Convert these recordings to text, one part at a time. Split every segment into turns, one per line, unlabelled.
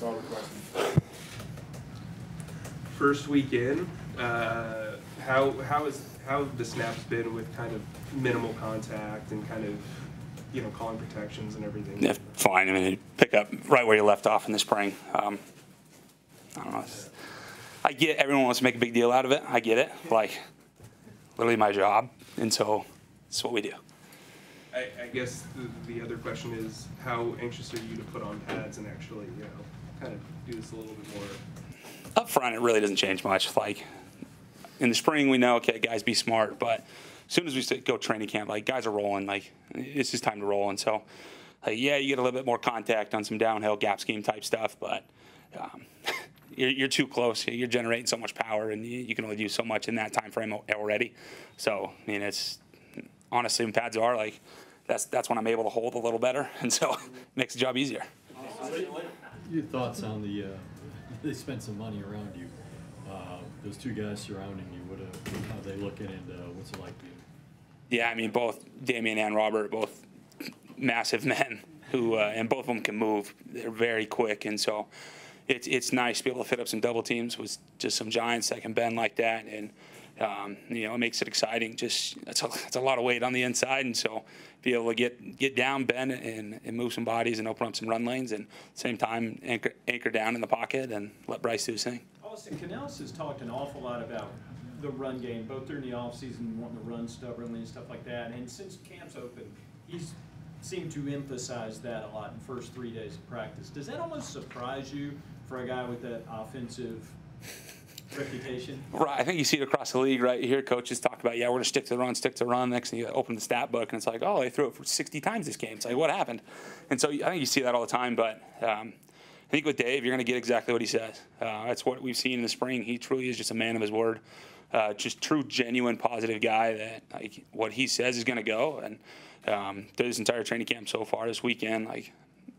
call the question.
First weekend, how have the snaps been with kind of minimal contact and kind of, you know, calling protections and everything?
Yeah, fine. I mean, you pick up right where you left off in the spring. I don't know. I get everyone wants to make a big deal out of it. I get it. Like, literally my job, and so it's what we do.
I guess the other question is, how anxious are you to put on pads and actually, you know, kind of do this a little bit more?
Up front, it really doesn't change much. Like, in the spring, we know, okay, guys, be smart. But as soon as we go training camp, like, guys are rolling. Like, it's just time to roll. And so, like, yeah, you get a little bit more contact on some downhill gap scheme type stuff, but you're too close. You're generating so much power, and you can only do so much in that time frame already. So, I mean, it's honestly, when pads are, like, that's when I'm able to hold a little better, and so it makes the job easier.
Your thoughts on the they spent some money around you. Those two guys surrounding you, how are they looking, and what's it like being?
Yeah, I mean, both Damien and Robert, both massive men who, and both of them can move. They're very quick, and so it's nice to be able to fit up some double teams with just some giants that can bend like that, and you know, it makes it exciting. Just that's a lot of weight on the inside, and so be able to get down, bend, and move some bodies and open up some run lanes, and at the same time anchor down in the pocket and let Bryce do his thing.
Austin, Canales has talked an awful lot about the run game, both during the offseason, wanting to run stubbornly and stuff like that. And since camp's open, he's seemed to emphasize that a lot in the first 3 days of practice. Does that almost surprise you for a guy with that offensive reputation?
Right. I think you see it across the league right here. Coaches talk about, yeah, we're going to stick to the run. Next thing you open the stat book, and it's like, oh, they threw it for 60 times this game. It's like, what happened? And so I think you see that all the time. But I think with Dave, you're going to get exactly what he says. That's what we've seen in the spring. He truly is just a man of his word. Just true, genuine, positive guy that, like, what he says is going to go. And through this entire training camp so far this weekend, like,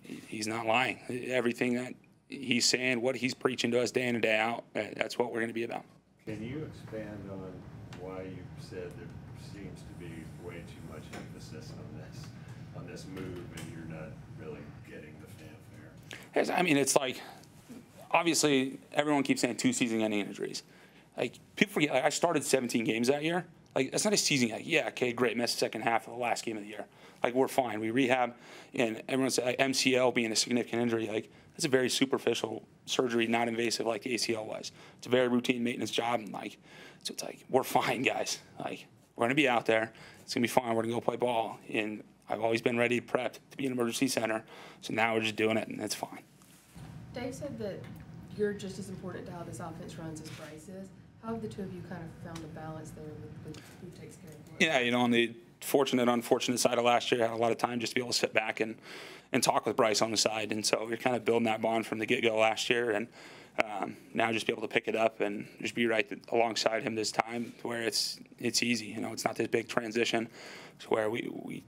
he's not lying. Everything that he's saying, what he's preaching to us day in and day out, that's what we're going to be about.
Can you expand on why you said there seems to be way too much emphasis on this move, and you're not really getting the fanfare?
I mean, it's like, obviously, everyone keeps saying 2 season-ending injuries. Like, people forget, like, I started 17 games that year. Like, that's not a season. Like, yeah, okay, great, missed the second half of the last game of the year. Like, we're fine. We rehab, and everyone said, like, MCL being a significant injury, like, that's a very superficial surgery, not invasive like the ACL was. It's a very routine maintenance job, and, like, so it's like, we're fine, guys. Like, we're going to be out there. It's going to be fine. We're going to go play ball. And I've always been ready, prepped to be an emergency center. So now we're just doing it, and it's fine.
Dave said that you're just as important to how this offense runs as Bryce is. How have the two of you kind of found a balance there with who takes care of what?
Yeah, you know, on the fortunate, unfortunate side of last year, I had a lot of time just to be able to sit back and talk with Bryce on the side. And so we're kind of building that bond from the get-go last year. And now just be able to pick it up and just be right alongside him this time, to where it's easy. You know, it's not this big transition. It's where we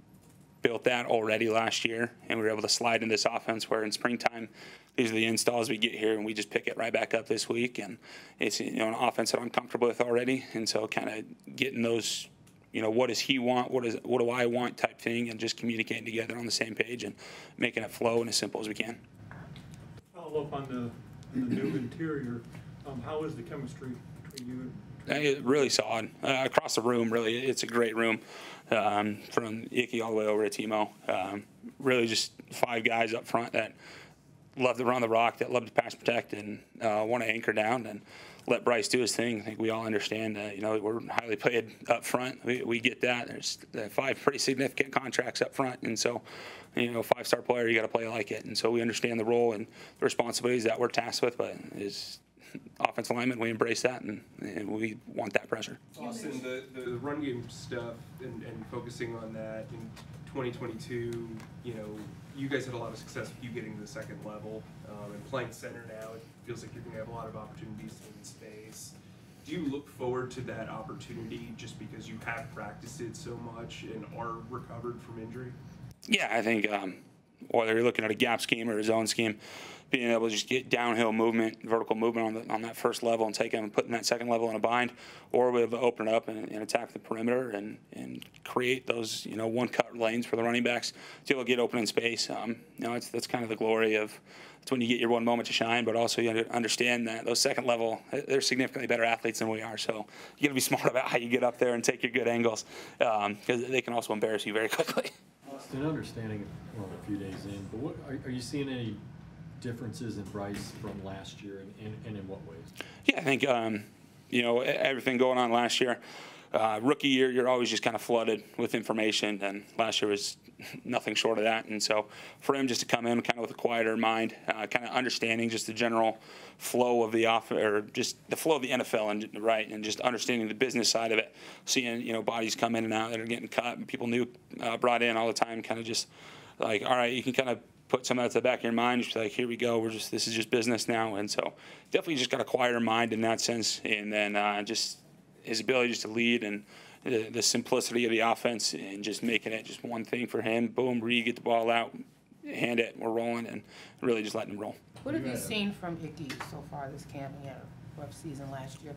built that already last year, and we were able to slide in this offense where in springtime, these are the installs we get here, and we just pick it right back up this week. And it's, you know, an offense that I'm comfortable with already. And so kind of getting those, you know, what does he want, what do I want type thing, and just communicating together on the same page and making it flow and as simple as we can.
Follow up on the new interior. How is the chemistry between you and
really solid. Across the room, really, it's a great room. From Icky all the way over to Timo. Really just 5 guys up front that love to run the rock, that love to pass protect, and want to anchor down and let Bryce do his thing. I think we all understand that, you know, we're highly paid up front. We get that. There's 5 pretty significant contracts up front, and so, you know, 5-star player, you got to play like it. And so we understand the role and the responsibilities that we're tasked with, but is offensive lineman, we embrace that, and we want that pressure.
Austin, the run game stuff and focusing on that in 2022, you know, you guys had a lot of success with you getting to the second level, and playing center now, it feels like you're going to have a lot of opportunities in space. Do you look forward to that opportunity just because you have practiced it so much and are recovered from injury?
Yeah, I think whether you're looking at a gap scheme or a zone scheme, being able to just get downhill movement, vertical movement on that first level and take them and putting that second level in a bind, or we'll open it up and attack the perimeter and create those, you know, one-cut lanes for the running backs to be able to get open in space. You know, that's kind of the glory of, it's when you get your one moment to shine, but also you understand that those second level, they're significantly better athletes than we are. So you got to be smart about how you get up there and take your good angles, because they can also embarrass you very quickly.
Austin, understanding we're a few days in, but what are you seeing any differences in Bryce from last year, and in what ways?
Yeah, I think, you know, everything going on last year, rookie year, you're always just kind of flooded with information, and last year was nothing short of that. And so for him just to come in kind of with a quieter mind, kind of understanding just the general flow of the or just the flow of the NFL, and right, and just understanding the business side of it, seeing, you know, bodies come in and out that are getting cut, and people new brought in all the time, kind of just like, all right, you can kind of put some of that to the back of your mind, just like, here we go, this is just business now. And so definitely just got a quieter mind in that sense. And then just his ability just to lead, and the simplicity of the offense, and just making it just one thing for him. Boom, read, get the ball out, hand it, we're rolling, and really just letting him roll.
What have you seen from Ickey so far this camp? He had a rough season last year.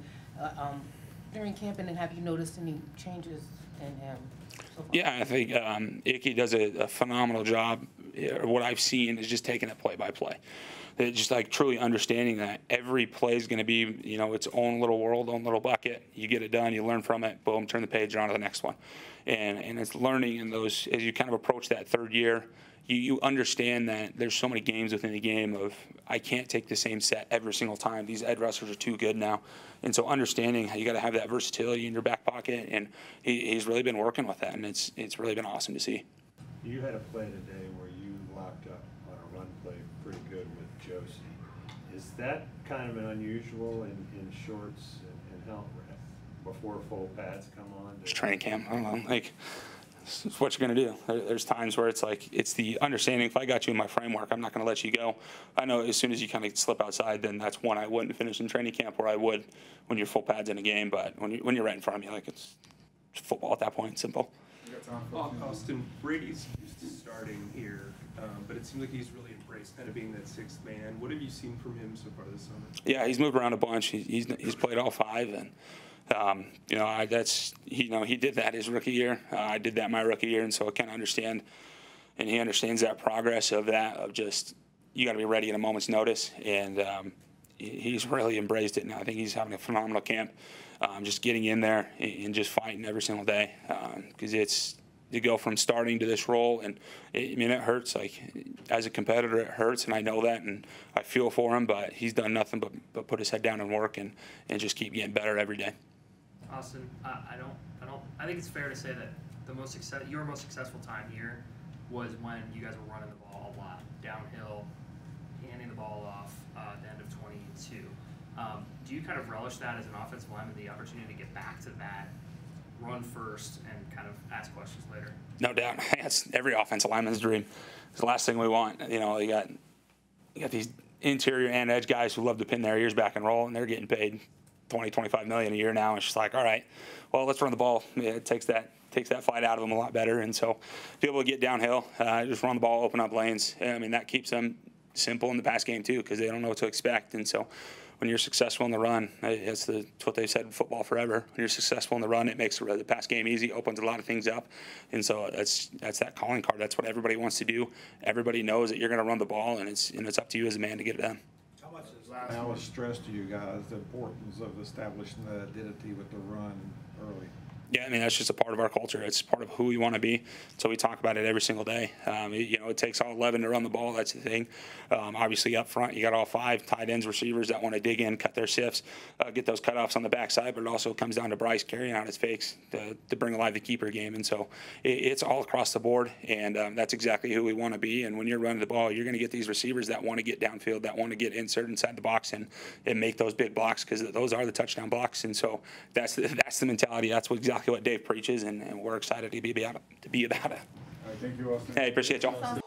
During camping, and have you noticed any changes in him so far?
Yeah, I think Ickey does a phenomenal job. What I've seen is just taking it play by play. Just like truly understanding that every play is going to be, you know, its own little world, own little bucket. You get it done, you learn from it, boom, turn the page, on to the next one. And it's learning in those, as you kind of approach that third year, you understand that there's so many games within the game of, I can't take the same set every single time. These edge rushers are too good now. And so understanding how you got to have that versatility in your back pocket, and he's really been working with that, and it's really been awesome to see.
You had a play today where you locked up on a run play pretty good with Josie. Is that kind of an unusual in shorts and help before full pads come on?
It's training camp. I don't know. Like, it's what you're going to do. There's times where it's like, it's the understanding, if I got you in my framework, I'm not going to let you go. I know as soon as you kind of slip outside, then that's when I wouldn't finish in training camp, where I would when you're full pads in a game. But when you're right in front of me, like, it's football at that point, simple.
Austin, Brady's used to starting here, but it seems like he's really embraced kind of being that sixth man. What have you seen from him so far this summer?
Yeah, he's moved around a bunch. He's played all five, and you know, he did that his rookie year. I did that my rookie year, and so I kind of understand, and he understands that progress of that, of just, you got to be ready at a moment's notice, and he's really embraced it. And I think he's having a phenomenal camp, just getting in there and just fighting every single day, because it's to go from starting to this role, and I mean, it hurts. Like, as a competitor, it hurts, and I know that, and I feel for him. But he's done nothing but put his head down and work, and just keep getting better every day.
Austin, I think it's fair to say that your most successful time here was when you guys were running the ball a lot, downhill, handing the ball off at the end of 22. Do you kind of relish that as an offensive lineman, the opportunity to get back to that, run first, and kind of ask questions later?
No doubt. That's every offensive lineman's dream. It's the last thing we want. You know, you got these interior and edge guys who love to pin their ears back and roll, and they're getting paid $20-25 million a year now. It's just like, all right, well, let's run the ball. It takes that fight out of them a lot better. And so be able to get downhill, just run the ball, open up lanes. I mean, that keeps them simple in the pass game too, because they don't know what to expect. And so when you're successful in the run, it's what they've said in football forever. When you're successful in the run, it makes the pass game easy, opens a lot of things up. And so that's that calling card. That's what everybody wants to do. Everybody knows that you're going to run the ball, and it's up to you as a man to get it done.
How much has last stressed to you guys the importance of establishing the identity with the run early?
Yeah, I mean, that's just a part of our culture. It's part of who we want to be. So we talk about it every single day. You know, it takes all 11 to run the ball. That's the thing. Obviously, up front, you got all 5 tight ends, receivers that want to dig in, cut their sifts, get those cutoffs on the backside. But it also comes down to Bryce carrying out his fakes to bring alive the keeper game. And so it's all across the board, and that's exactly who we want to be. And when you're running the ball, you're going to get these receivers that want to get downfield, that want to get inside the box and make those big blocks, because those are the touchdown blocks. And so that's the mentality. That's exactly what Dave preaches, and we're excited to be about it.
All right, thank you, Austin.
Hey, appreciate y'all.